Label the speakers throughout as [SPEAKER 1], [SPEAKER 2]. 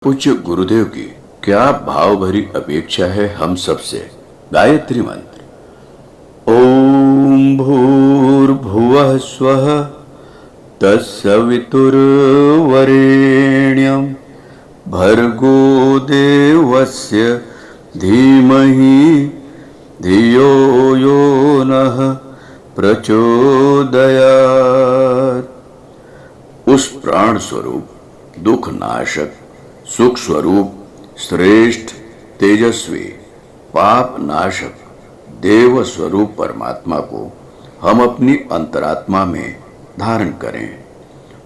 [SPEAKER 1] पूज्य गुरुदेव की क्या भाव भरी अपेक्षा है हम सबसे। गायत्री मंत्र। ओम भूर्भुवः स्वः तत्सवितुर्वरेण्यं भर्गो देवस्य धीमहि धियो यो नः प्रचोदयात्। उस प्राण स्वरूप, दुख नाशक, सुख स्वरूप, श्रेष्ठ, तेजस्वी, पाप नाशक, देव स्वरूप परमात्मा को हम अपनी अंतरात्मा में धारण करें।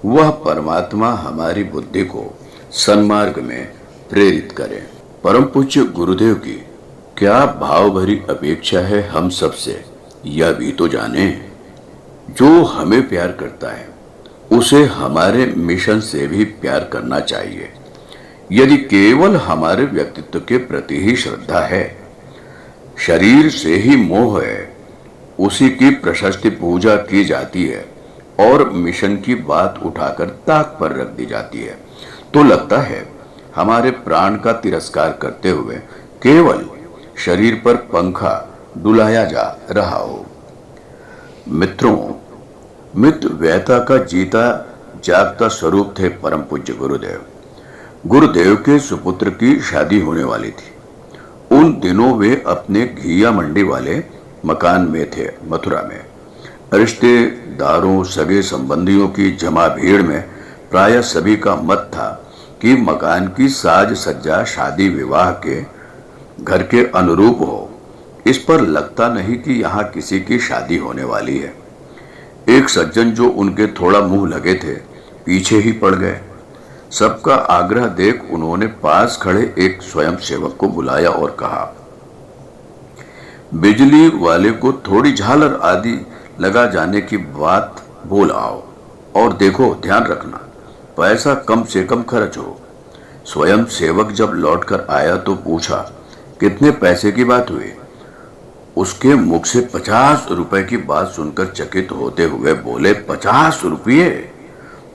[SPEAKER 1] वह परमात्मा हमारी बुद्धि को सन्मार्ग में प्रेरित करें। परम पूज्य गुरुदेव की क्या भाव भरी अपेक्षा है हम सबसे, यह भी तो जाने। जो हमें प्यार करता है उसे हमारे मिशन से भी प्यार करना चाहिए। यदि केवल हमारे व्यक्तित्व के प्रति ही श्रद्धा है, शरीर से ही मोह है, उसी की प्रशस्ति पूजा की जाती है और मिशन की बात उठाकर ताक पर रख दी जाती है, तो लगता है हमारे प्राण का तिरस्कार करते हुए केवल शरीर पर पंखा डुलाया जा रहा हो। मित्रों, मित व्यथा का जीता जागता स्वरूप थे परम पूज्य गुरुदेव। गुरुदेव के सुपुत्र की शादी होने वाली थी। उन दिनों वे अपने घिया मंडी वाले मकान में थे, मथुरा में। रिश्तेदारों, सगे संबंधियों की जमा भीड़ में प्राय सभी का मत था कि मकान की साज सज्जा शादी विवाह के घर के अनुरूप हो। इस पर लगता नहीं कि यहाँ किसी की शादी होने वाली है। एक सज्जन जो उनके थोड़ा मुंह लगे थे, पीछे ही पड़ गए। सबका आग्रह देख उन्होंने पास खड़े एक स्वयं सेवक को बुलाया और कहा, बिजली वाले को थोड़ी झालर आदि लगा जाने की बात बोल आओ, और देखो ध्यान रखना पैसा कम से कम खर्च हो। स्वयं सेवक जब लौटकर आया तो पूछा, कितने पैसे की बात हुई? उसके मुख से 50 रुपए की बात सुनकर चकित होते हुए बोले, 50 रुपये?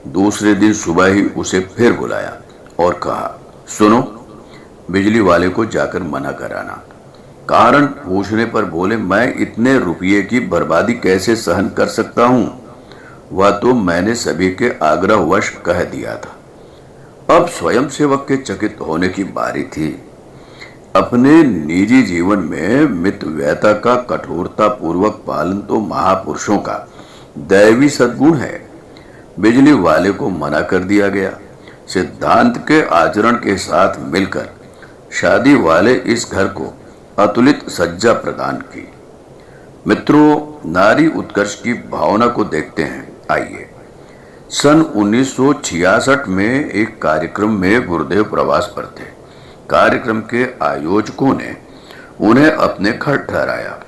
[SPEAKER 1] दूसरे दिन सुबह ही उसे फिर बुलाया और कहा, सुनो, बिजली वाले को जाकर मना कराना। कारण पूछने पर बोले, मैं इतने रुपये की बर्बादी कैसे सहन कर सकता हूं? वह तो मैंने सभी के आग्रहवश कह दिया था। अब स्वयं सेवक के चकित होने की बारी थी। अपने निजी जीवन में मितव्ययता का कठोरता पूर्वक पालन तो महापुरुषों का दैवी सद्गुण है। बिजली वाले को मना कर दिया गया। सिद्धांत के आचरण के साथ मिलकर शादी वाले इस घर को अतुलित सज्जा प्रदान की। मित्रों, नारी उत्कर्ष की भावना को देखते हैं। आइए, सन 1966 में एक कार्यक्रम में गुरुदेव प्रवास पर थे। कार्यक्रम के आयोजकों ने उन्हें अपने घर ठहराया।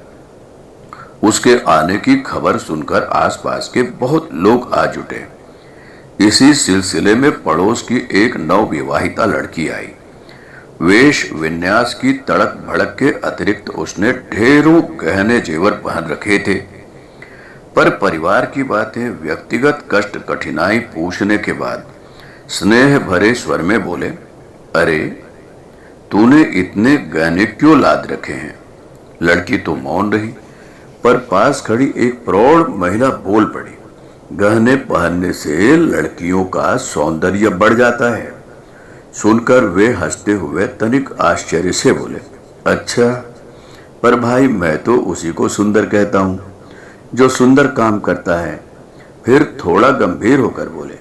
[SPEAKER 1] उसके आने की खबर सुनकर आसपास के बहुत लोग आ जुटे। इसी सिलसिले में पड़ोस की एक नवविवाहिता लड़की आई। वेश विन्यास की तड़क भड़क के अतिरिक्त उसने ढेरों गहने जेवर पहन रखे थे। पर परिवार की बातें, व्यक्तिगत कष्ट कठिनाई पूछने के बाद स्नेह भरे स्वर में बोले, अरे तूने इतने गहने क्यों लाद रखे हैं? लड़की तो मौन रही, पर पास खड़ी एक प्रौढ़ महिला बोल पड़ी, गहने पहनने से लड़कियों का सौंदर्य बढ़ जाता है। सुनकर वे हंसते हुए तनिक आश्चर्य से बोले, अच्छा, पर भाई मैं तो उसी को सुंदर कहता हूँ जो सुंदर काम करता है। फिर थोड़ा गंभीर होकर बोले,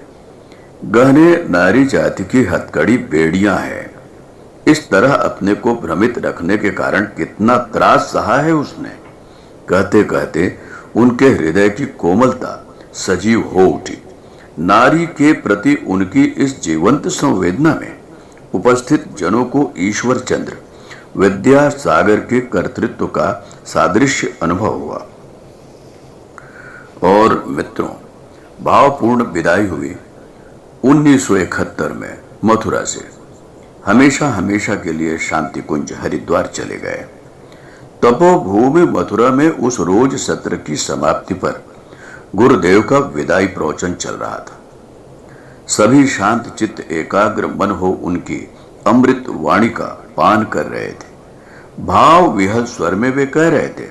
[SPEAKER 1] गहने नारी जाति की हथकड़ी बेड़ियां हैं। इस तरह अपने को भ्रमित रखने के कारण कितना त्रास सहा है उसने। कहते कहते उनके हृदय की कोमलता सजीव हो उठी। नारी के प्रति उनकी इस जीवंत संवेदना में उपस्थित जनों को ईश्वर चंद्र विद्यासागर के कर्तृत्व का सादृश्य अनुभव हुआ। और मित्रों, भावपूर्ण विदाई हुई। 1971 में मथुरा से हमेशा हमेशा के लिए शांति कुंज हरिद्वार चले गए। तपोभूमि मथुरा में उस रोज सत्र की समाप्ति पर गुरुदेव का विदाई प्रवचन चल रहा था। सभी शांत चित्त एकाग्र मन हो उनकी अमृत वाणी का पान कर रहे थे। भाव विहल स्वर में वे कह रहे थे,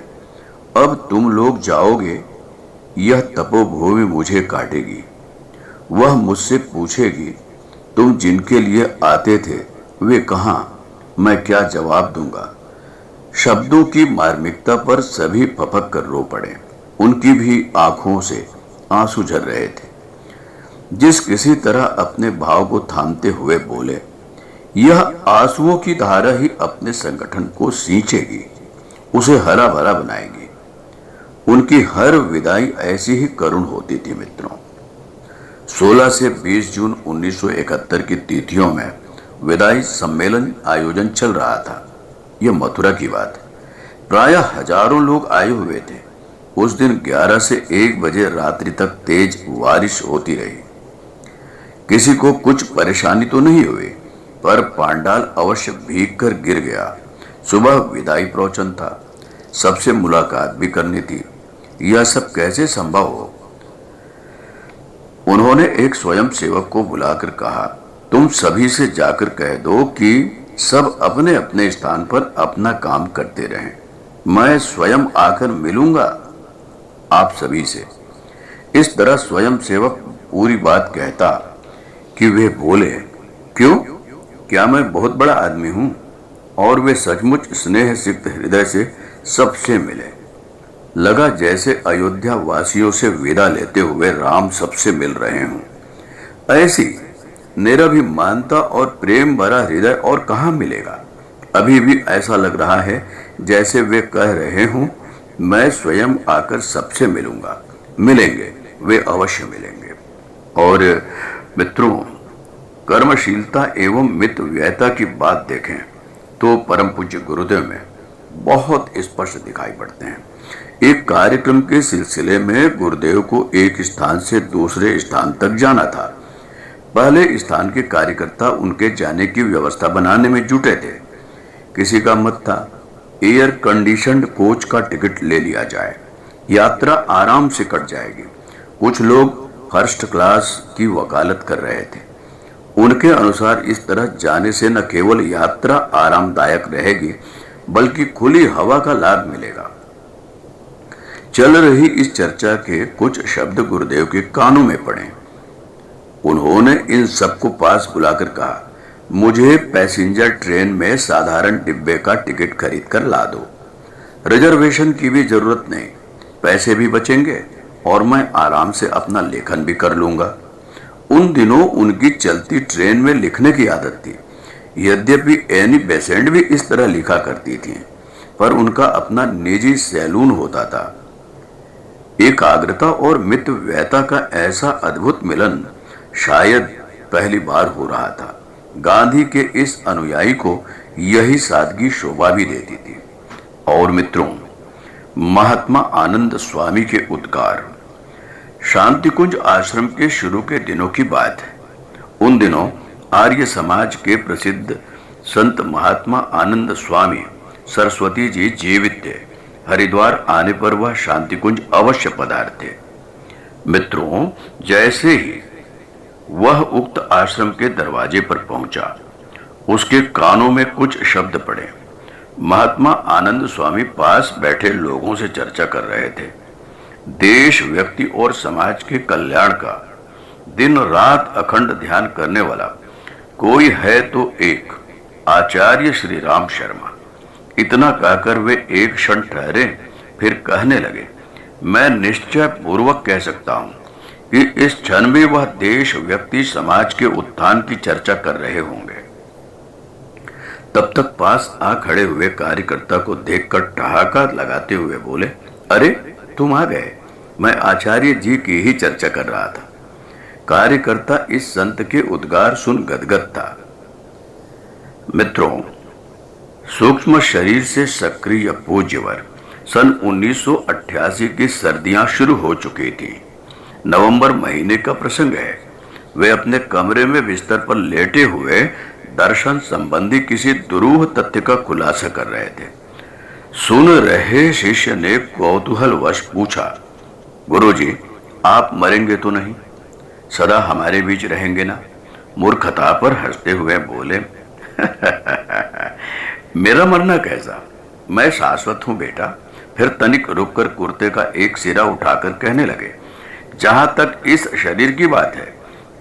[SPEAKER 1] अब तुम लोग जाओगे, यह तपोभूमि मुझे काटेगी। वह मुझसे पूछेगी, तुम जिनके लिए आते थे वे कहां? मैं क्या जवाब दूंगा? शब्दों की मार्मिकता पर सभी फपक कर रो पड़े। उनकी भी आंखों से आंसू झर रहे थे। जिस किसी तरह अपने भाव को थामते हुए बोले, यह आंसुओं की धारा ही अपने संगठन को सींचेगी, उसे हरा भरा बनाएगी। उनकी हर विदाई ऐसी ही करुण होती थी। मित्रों, 16 से 20 जून 1971 की तिथियों में विदाई सम्मेलन आयोजन चल रहा था। यह मथुरा की बात है। प्रायः हजारों लोग आए हुए थे। उस दिन 11 से 1 बजे रात्रि तक तेज बारिश होती रही। किसी को कुछ परेशानी तो नहीं हुई, पर पांडाल अवश्य भीग कर गिर गया। सुबह विदाई प्रवचन था, सबसे मुलाकात भी करनी थी। यह सब कैसे संभव हो? उन्होंने एक स्वयं सेवक को बुलाकर कहा, तुम सभी से जाकर कह दो कि सब अपने अपने स्थान पर अपना काम करते रहें। मैं स्वयं आकर मिलूंगा आप सभी से। इस तरह स्वयं सेवक पूरी बात कहता कि वे बोले, क्यों? क्या मैं बहुत बड़ा आदमी हूं? और वे सचमुच स्नेह सिक्त हृदय से सबसे मिले। लगा जैसे अयोध्या वासियों से विदा लेते हुए राम सबसे मिल रहे हों। ऐसी निरभिमानता और प्रेम भरा हृदय और कहां मिलेगा? अभी भी ऐसा लग रहा है जैसे वे कह रहे हों, मैं स्वयं आकर सबसे मिलूंगा। मिलेंगे, वे अवश्य मिलेंगे। और मित्रों, कर्मशीलता एवं मितव्ययता की बात देखें तो परम पूज्य गुरुदेव में बहुत स्पष्ट दिखाई पड़ते हैं। एक कार्यक्रम के सिलसिले में गुरुदेव को एक स्थान से दूसरे स्थान तक जाना था। पहले स्थान के कार्यकर्ता उनके जाने की व्यवस्था बनाने में जुटे थे। किसी का मत था एयर कंडीशन्ड कोच का टिकट ले लिया जाए, यात्रा आराम से कट जाएगी। कुछ लोग फर्स्ट क्लास की वकालत कर रहे थे। उनके अनुसार इस तरह जाने से न केवल यात्रा आरामदायक रहेगी, बल्कि खुली हवा का लाभ मिलेगा। चल रही इस चर्चा के कुछ शब्द गुरुदेव के कानों में पड़े। उन्होंने इन सबको पास बुलाकर कहा, मुझे पैसेंजर ट्रेन में साधारण डिब्बे का टिकट खरीद कर ला दो। रिजर्वेशन की भी जरूरत नहीं, पैसे भी बचेंगे और मैं आराम से अपना लेखन भी कर लूंगा। उन दिनों उनकी चलती ट्रेन में लिखने की आदत थी। यद्यपि एनी बेसेंट भी इस तरह लिखा करती थी, पर उनका अपना निजी सैलून होता था। एकाग्रता और मितव्ययता का ऐसा अद्भुत मिलन शायद पहली बार हो रहा था। गांधी के इस अनुयायी को यही सादगी शोभा भी देती थी। और मित्रों, महात्मा आनंद स्वामी के उद्गार शांति कुंज आश्रम के शुरू के दिनों की बात है। उन दिनों आर्य समाज के प्रसिद्ध संत महात्मा आनंद स्वामी सरस्वती जी जीवित थे। हरिद्वार आने पर वह शांति कुंज अवश्य पधारते। मित्रों, जैसे ही वह उक्त आश्रम के दरवाजे पर पहुंचा, उसके कानों में कुछ शब्द पड़े। महात्मा आनंद स्वामी पास बैठे लोगों से चर्चा कर रहे थे। देश, व्यक्ति और समाज के कल्याण का दिन रात अखंड ध्यान करने वाला कोई है तो एक आचार्य श्री राम शर्मा। इतना कहकर वे एक क्षण ठहरे, फिर कहने लगे, मैं निश्चय पूर्वक कह सकता हूं कि इस क्षण में वह देश, व्यक्ति, समाज के उत्थान की चर्चा कर रहे होंगे। तब तक पास आ खड़े हुए कार्यकर्ता को देखकर ठहाका लगाते हुए बोले, अरे तुम आ गए, मैं आचार्य जी की ही चर्चा कर रहा था। कार्यकर्ता इस संत के उद्गार सुन गदगद था। मित्रों, सूक्ष्म शरीर से सक्रिय पूज्यवर सन 1988 की सर्दियां शुरू हो चुकी थी। नवंबर महीने का प्रसंग है। वे अपने कमरे में बिस्तर पर लेटे हुए दर्शन संबंधी किसी दुरूह तथ्य का खुलासा कर रहे थे। सुन रहे शिष्य ने कौतूहलवश पूछा, गुरुजी, आप मरेंगे तो नहीं? सदा हमारे बीच रहेंगे ना? मूर्खता पर हंसते हुए बोले, मेरा मरना कैसा, मैं शाश्वत हूं बेटा। फिर तनिक रुककर कुर्ते का एक सिरा उठाकर कहने लगे, जहां तक इस शरीर की बात है,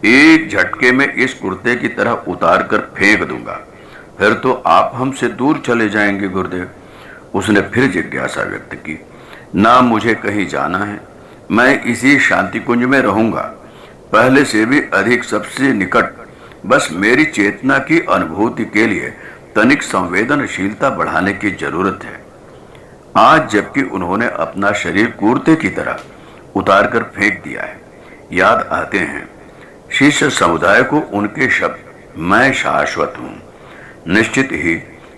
[SPEAKER 1] एक झटके में इस कुर्ते की तरह उतार कर फेंक दूंगा, फिर तो आप हमसे दूर चले जाएंगे गुरुदेव। उसने फिर जिज्ञासा व्यक्त की, ना मुझे कहीं जाना है, मैं इसी शांति कुंज में रहूंगा, पहले से भी अधिक सबसे निकट। बस मेरी चेतना की अनुभूति के लिए तनिक संवेदनशीलता बढ़ाने की जरूरत है। आज जबकि उन्होंने अपना शरीर कुर्ते की तरह उतार कर फेंक दिया है, याद आते हैं शिष्य समुदाय को उनके शब्द, मैं शाश्वत हूं। निश्चित ही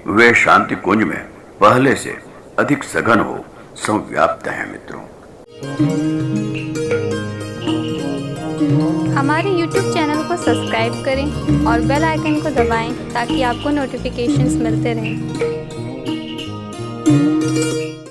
[SPEAKER 1] वे शांति कुंज में पहले से अधिक सघन हो संव्याप्त हैं मित्रों।
[SPEAKER 2] हमारे YouTube चैनल को सब्सक्राइब करें और बेल आइकन को दबाएं ताकि आपको नोटिफिकेशंस मिलते रहें।